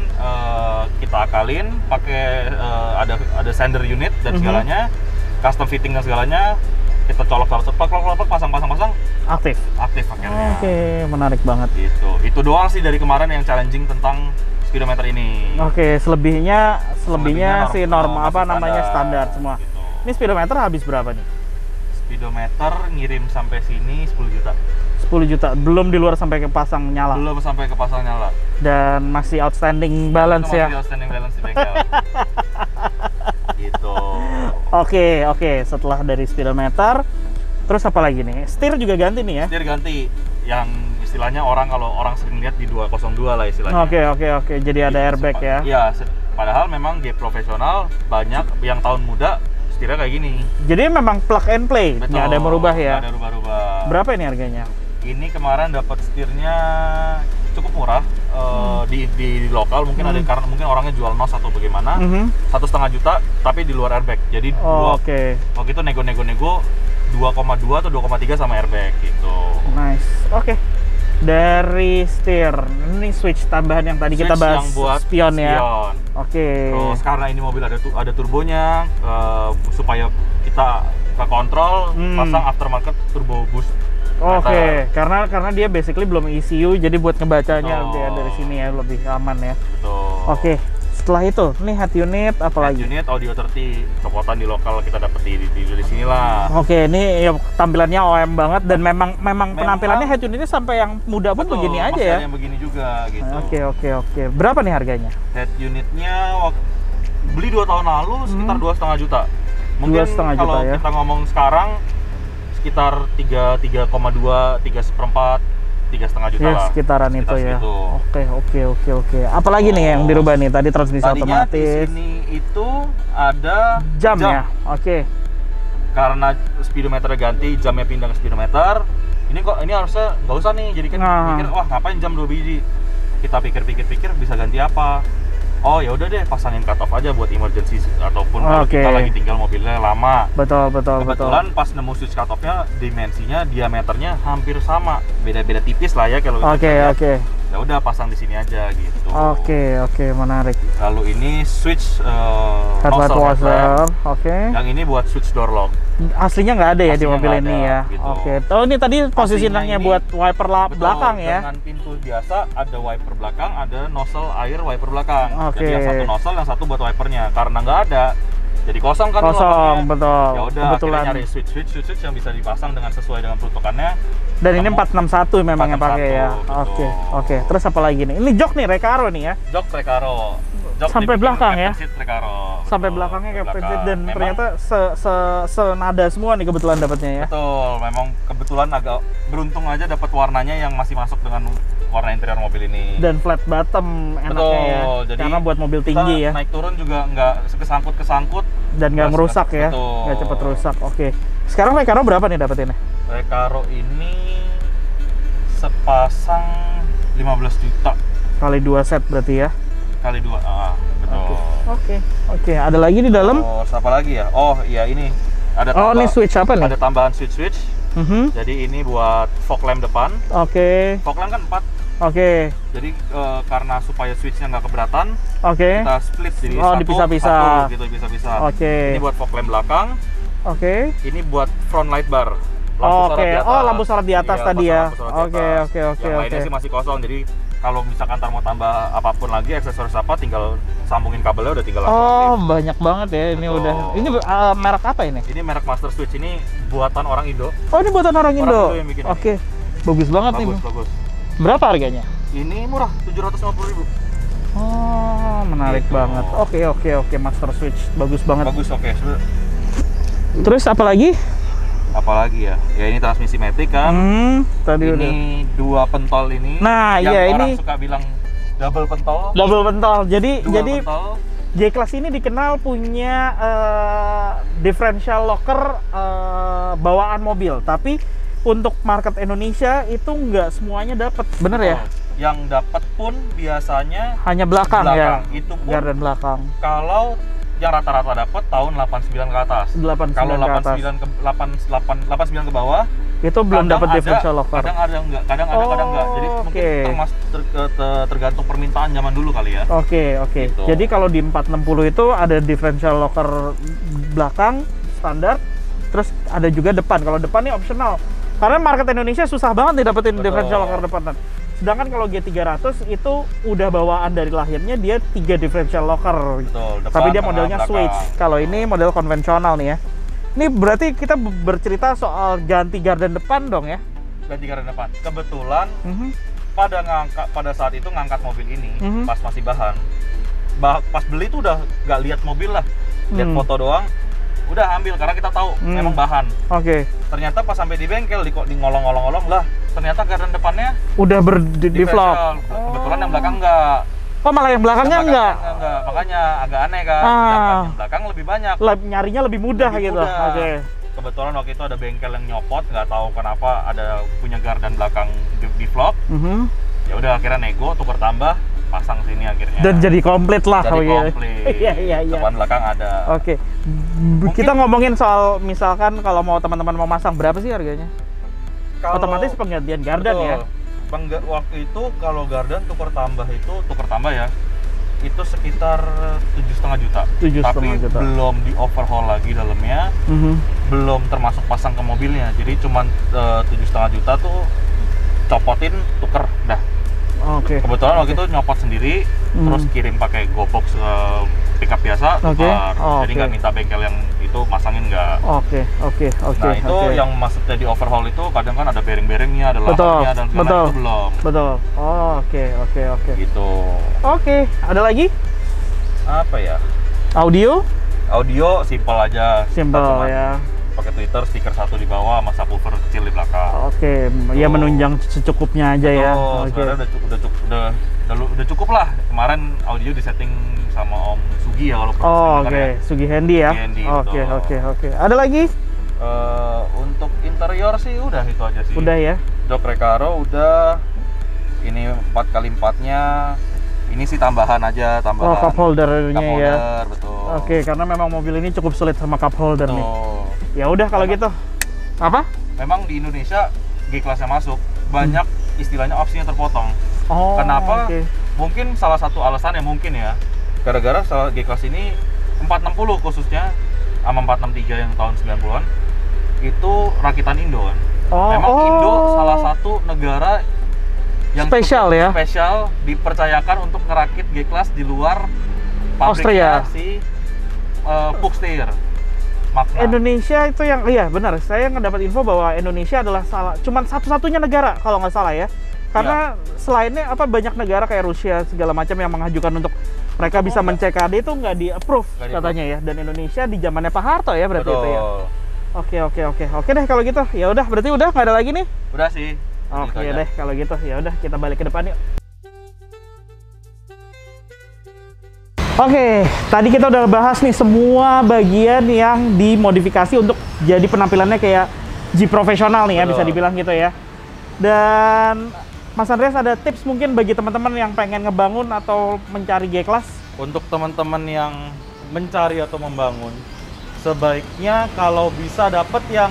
kita akalin pakai ada sender unit dan segalanya, custom fitting dan segalanya, kita colok pasang aktif akhirnya. Oke, menarik banget. Itu doang sih dari kemarin yang challenging tentang speedometer ini. Oke, selebihnya sih normal standar semua. Gitu. Ini speedometer habis berapa nih? Speedometer ngirim sampai sini 10 juta. 10 juta, belum di luar sampai ke pasang nyala. Belum sampai ke pasang nyala. Dan masih outstanding balance ya. Masih outstanding balance di bengkel. Gitu. Oke, setelah dari speedometer, terus apa lagi nih? Setir juga ganti nih ya? Setir ganti, yang istilahnya kalau orang sering lihat di 202 lah istilahnya. Oke. Jadi ada airbag ya? Iya, padahal memang Jeep profesional banyak yang tahun muda setirnya kayak gini. Jadi memang plug and play, nggak ada yang merubah ya? Nggak ada rubah-rubah. Berapa ini harganya? Ini kemarin dapat setirnya cukup murah di lokal, mungkin ada karena mungkin orangnya jual nos atau bagaimana. 1,5 juta tapi di luar airbag. Jadi waktu itu nego 2,2 atau 2,3 sama airbag gitu. Nice. Oke. Dari setir, ini switch tambahan yang tadi kita bahas, yang buat spion ya. Oke. Terus karena ini mobil ada turbonya, supaya kita ke kontrol pasang aftermarket turbo boost. Oke, karena dia basically belum ECU, jadi buat ngebacanya dari sini ya lebih aman ya. Betul. Oke, setelah itu, nih head unit apa lagi? Head unit Audio 30, copotan di lokal kita dapat di sini lah. Oke, ini ya tampilannya OM banget dan memang penampilannya head unitnya sampai yang muda pun begini aja ya. Yang begini juga gitu. Oke. Berapa nih harganya? Head unitnya beli 2 tahun lalu sekitar 2,5 juta. Mungkin 2,5 juta kalau ya. Kita ngomong sekarang sekitar 3,2, 3,4, 3,5 juta lah. Sekitaran itu ya. Oke. Apalagi nih yang dirubah nih? Tadi transmisi otomatis. Di sini itu ada jam. Ya. Oke. Karena speedometer ganti, jamnya pindah ke speedometer. Ini harusnya nggak usah nih. Jadi kan pikir, wah ngapain jam 2 biji? Kita pikir-pikir bisa ganti apa? oh ya udah deh pasangin cut off aja buat emergency ataupun kalau kita lagi tinggal mobilnya lama. Betul. Kebetulan pas nemu switch cut off-nya dimensinya, diameternya hampir sama, beda-beda tipis lah ya kalau Oke. Ya udah pasang di sini aja gitu. Oke, menarik. Lalu ini switch headlight nozzle washer, oke. Yang ini buat switch door lock. Aslinya nggak ada ya di mobil ini ya. Gitu. Oke. Oh ini tadi posisinya buat wiper belakang ya. Dengan pintu biasa ada wiper belakang, ada nozzle air wiper belakang. Oke. Jadi yang satu nozzle, yang satu buat wipernya. Karena nggak ada, jadi kosong kan. Kosong, betul. Ya udah, kebetulan nyari switch yang bisa dipasang dengan sesuai dengan peruntukannya. Dan ini 461 memang yang pakai ya. Oke. Terus apa lagi nih? Ini jok nih Recaro nih ya. Jok Recaro. Sampai belakang ya. Recaro. Sampai belakangnya captain seat dan ternyata senada semua nih kebetulan dapatnya ya. Betul, memang kebetulan agak beruntung aja dapat warnanya yang masih masuk dengan warna interior mobil ini. Dan flat bottom enaknya ya. Jadi karena buat mobil tinggi ya. Naik turun juga nggak kesangkut dan nggak merusak ya. Nggak cepet rusak. Oke. Sekarang Recaro berapa nih dapetinnya? Recaro ini sepasang 15 juta. Kali 2 set berarti ya. Kali 2, betul. Oke. Ada lagi di dalam? Oh, apa lagi ya? Oh, iya ini. Ada ini switch apa nih? Ada tambahan switch. Jadi ini buat fog lamp depan. Oke. Fog lamp kan 4. Oke. Jadi karena supaya switchnya nggak keberatan, kita split jadi dipisah-pisah. Gitu, dipisah-pisah. Oke. Ini buat fog lamp belakang. Oke. Ini buat front light bar. Lampu sorot di atas tadi ya. Oke. Yang lainnya sih masih kosong. Jadi kalau misalkan ntar mau tambah apapun lagi, aksesoris apa, tinggal sambungin kabelnya udah tinggal langsung. Banyak banget ya. Ini udah. Ini merek apa ini? Ini merek Master Switch, ini buatan orang Indo. Oh, ini buatan orang Indo. Yang bikin Oke. Bagus banget nih. Bagus. Berapa harganya? Ini murah, 750.000. Oh, menarik banget. Oke. Master Switch bagus banget. Oke. Terus apa lagi? Apalagi ya? Ya ini transmisi matic kan. Tadi ini udah. 2 pentol ini. Nah, yang orang suka bilang double pentol. Jadi pentol. J-Class ini dikenal punya differential locker bawaan mobil, tapi untuk market Indonesia itu nggak semuanya dapat, bener ya? Yang dapat pun biasanya hanya belakang ya. Itu pun gardan belakang. Kalau yang rata-rata dapat tahun 89 ke atas. 89 kalau ke atas. 89 ke bawah itu belum dapat differential locker. Kadang ada enggak, kadang enggak. Jadi mungkin tergantung permintaan zaman dulu kali ya. Oke. Gitu. Jadi kalau di 460 itu ada differential locker belakang standar, terus ada juga depan. Kalau depan ini optional. Karena market Indonesia susah banget nih dapetin differential locker depan. Sedangkan kalau G300 itu udah bawaan dari lahirnya, dia 3 differential locker. Betul, depan, tapi dia modelnya belakang. switch. Kalau ini model konvensional nih ya. Ini berarti kita bercerita soal ganti gardan depan dong ya? Ganti gardan depan. Kebetulan pada saat itu ngangkat mobil ini pas masih bahan. Pas beli itu udah nggak lihat mobil lah, lihat foto doang. Udah ambil karena kita tahu emang bahan. Ternyata pas sampai di bengkel di ngolong-ngolong lah, ternyata gardan depannya udah di-vlog. Kebetulan yang belakang enggak. Oh, malah yang belakangnya enggak? Makanya agak aneh kan. Yang belakang lebih banyak. Nyarinya lebih mudah gitu. Kebetulan waktu itu ada bengkel yang nyopot, nggak tahu kenapa ada punya gardan belakang di-vlog. Ya udah akhirnya nego, tukar tambah, pasang sini akhirnya. Dan jadi komplit lah. Jadi komplit. Iya. Depan belakang ada. Kita ngomongin soal misalkan kalau mau teman-teman mau masang, berapa sih harganya? Otomatis penggantian gardan ya. Waktu itu kalau gardan tukar tambah ya, itu sekitar 7,5 juta. Tapi belum di overhaul lagi dalamnya, belum termasuk pasang ke mobilnya. Jadi cuma 7,5 juta tuh copotin, tuker, dah. Kebetulan waktu itu nyopot sendiri, terus kirim pakai GoBox pickup biasa, tukar. Jadi nggak minta bengkel yang itu masangin nggak. Nah itu yang maksudnya di overhaul itu kadang kan ada bearing-bearingnya, ada lahannya dan segala itu belum. Betul. Oke. Gitu. Ada lagi? Apa ya? Audio simple aja. Simple ya. Pakai tweeter, stiker 1 di bawah, sama subwoofer kecil di belakang. Ya menunjang secukupnya aja ya. Sebenarnya udah cukup lah. Kemarin audio disetting sama Om Sugi ya kalau ya. Sugi Handy ya. Oke. Ada lagi? Untuk interior sih udah itu aja sih. Udah ya. Jok Recaro udah. Ini 4x4-nya Ini sih tambahan aja, tambahan. Oh, cup holdernya Cup holder, ya. betul. Oke, karena memang mobil ini cukup sulit sama cup holder nih. Betul. Ya udah kalau gitu. Apa? Memang di Indonesia G-Class-nya masuk, banyak istilahnya opsinya terpotong. Oh, Kenapa? oke. Mungkin salah satu alasannya mungkin ya, gara-gara G-Class ini 460 khususnya sama 463 yang tahun 90-an itu rakitan Indo kan. Memang Indo salah satu negara yang spesial ya. Spesial dipercayakan untuk ngerakit G-Class di luar pabriknya si Puchsteyr. Magna. Indonesia itu yang iya benar. Saya ngedapat info bahwa Indonesia adalah cuman satu-satunya negara kalau nggak salah ya. Karena selainnya banyak negara kayak Rusia segala macam yang mengajukan untuk mereka bisa men-CKD itu nggak di-approve katanya ya. Dan Indonesia di zamannya Pak Harto ya berarti. Betul. Itu ya. Oke deh kalau gitu. Ya udah berarti udah nggak ada lagi nih. Udah sih. Oke deh kalau gitu. Ya udah kita balik ke depan yuk. Oke, tadi kita udah bahas nih semua bagian yang dimodifikasi untuk jadi penampilannya kayak Jeep profesional nih ya, bisa dibilang gitu ya. Dan Mas Andreas ada tips mungkin bagi teman-teman yang pengen ngebangun atau mencari G-Class? Untuk teman-teman yang mencari atau membangun, sebaiknya kalau bisa dapat yang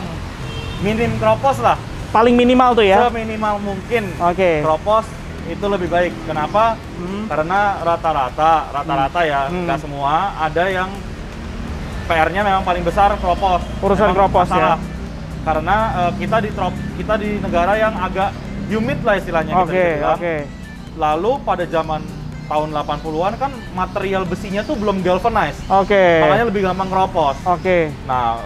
minim kropos lah. Paling minimal tuh ya? Seminimal mungkin. Oke. Kropos itu lebih baik. Kenapa? Karena rata-rata ya, nggak semua. Ada yang PR-nya memang paling besar kropos. Urusan kropos ya. Karena kita di negara yang agak humid lah istilahnya. Oke. Lalu pada zaman tahun 80-an kan material besinya tuh belum galvanized. Oke. Makanya lebih gampang kropos. Oke. Nah,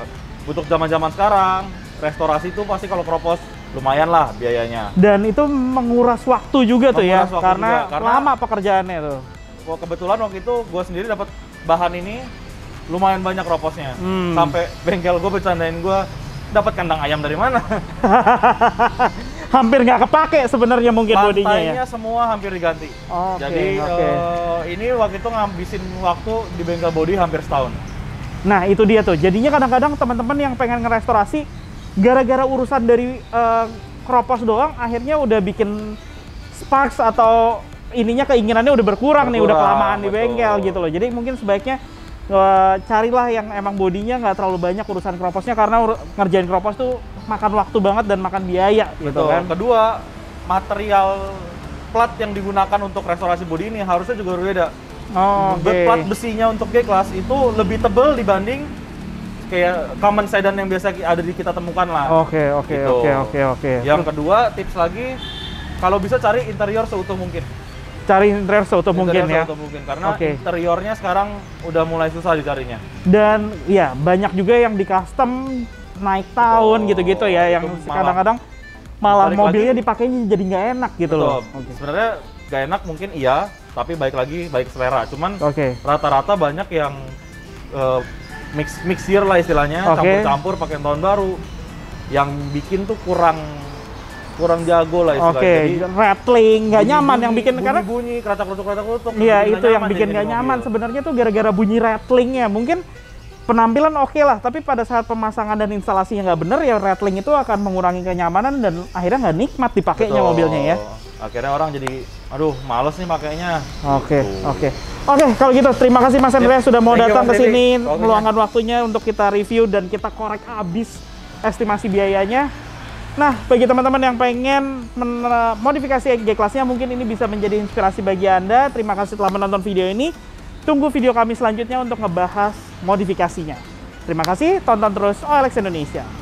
untuk zaman-zaman sekarang, restorasi tuh pasti kalau kropos lumayan lah biayanya. Dan itu menguras waktu juga tuh ya, karena lama pekerjaannya tuh. Wah, kebetulan waktu itu gue sendiri dapat bahan ini lumayan banyak roposnya. Sampai bengkel gue bercandain gue dapat kandang ayam dari mana. Hampir nggak kepake sebenarnya mungkin bodinya ya. Lantainya semua hampir diganti. Jadi ini waktu itu ngabisin waktu di bengkel body hampir setahun. Nah itu dia tuh. Jadinya kadang-kadang teman-teman yang pengen ngerestorasi gara-gara urusan dari kropos doang, akhirnya udah bikin sparks atau ininya keinginannya udah berkurang nih, udah kelamaan di bengkel gitu loh. Jadi mungkin sebaiknya carilah yang emang bodinya nggak terlalu banyak urusan kroposnya, karena ngerjain kropos tuh makan waktu banget dan makan biaya gitu kan. Kedua, material plat yang digunakan untuk restorasi bodi ini harusnya juga berbeda. Plat besinya untuk G-Class itu lebih tebal dibanding kayak common sedan yang biasa ada di kita temukan lah. Oke. Yang kedua, tips lagi, kalau bisa cari interior seutuh mungkin. Cari interior seutuh mungkin ya. Karena interiornya sekarang udah mulai susah dicarinya. Dan ya banyak juga yang di custom naik tahun gitu-gitu ya, yang kadang-kadang malah mobilnya dipakainya jadi nggak enak gitu loh. Sebenarnya nggak enak mungkin iya, tapi baik selera. Cuman rata-rata banyak yang mix year lah istilahnya, campur-campur pakai tahun baru, yang bikin tuh kurang jago lah istilahnya. Jadi rattling nggak nyaman yang bikin, karena bunyi keratak-kerutuk. Iya, itu yang bikin nggak nyaman sebenarnya tuh gara-gara bunyi rattlingnya. Mungkin penampilan oke lah, tapi pada saat pemasangan dan instalasinya nggak bener ya, rattling itu akan mengurangi kenyamanan dan akhirnya nggak nikmat dipakainya mobilnya ya. Akhirnya orang jadi, aduh males nih pakainya. Oke, kalau gitu terima kasih Mas Andreas sudah mau datang ke sini, meluangkan waktunya untuk kita review dan kita korek habis estimasi biayanya. Nah, bagi teman-teman yang pengen modifikasi G-Class-nya, mungkin ini bisa menjadi inspirasi bagi Anda. Terima kasih telah menonton video ini. Tunggu video kami selanjutnya untuk ngebahas modifikasinya. Terima kasih, tonton terus OLX Indonesia.